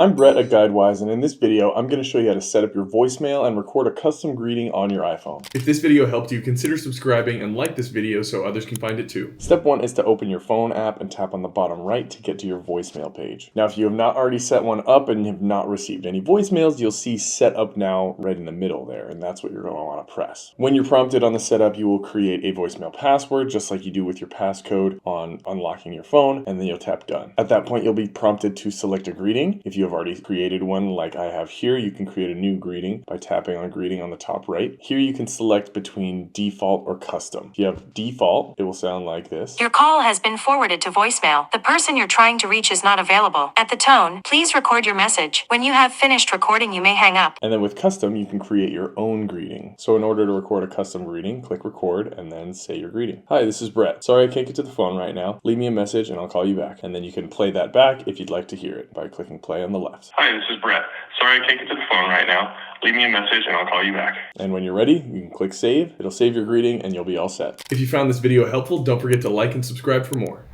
I'm Brett at GuideWise, and in this video, I'm going to show you how to set up your voicemail and record a custom greeting on your iPhone. If this video helped you, consider subscribing and like this video so others can find it too. Step 1 is to open your phone app and tap on the bottom right to get to your voicemail page. Now, if you have not already set one up and have not received any voicemails, you'll see Set Up Now right in the middle there, and that's what you're going to want to press. When you're prompted on the setup, you will create a voicemail password, just like you do with your passcode on unlocking your phone, and then you'll tap Done. At that point, you'll be prompted to select a greeting. If you have already created one like I have here, you can create a new greeting by tapping on greeting on the top right. Here you can select between default or custom. If you have default, it will sound like this. Your call has been forwarded to voicemail. The person you're trying to reach is not available. At the tone, please record your message. When you have finished recording, you may hang up. And then with custom, you can create your own greeting. So in order to record a custom greeting, click record and then say your greeting. Hi, this is Brett. Sorry I can't get to the phone right now. Leave me a message and I'll call you back. And then you can play that back if you'd like to hear it by clicking play on the left. Hi, this is Brett. Sorry I can't get to the phone right now. Leave me a message and I'll call you back. And when you're ready, you can click save. It'll save your greeting and you'll be all set. If you found this video helpful, don't forget to like and subscribe for more.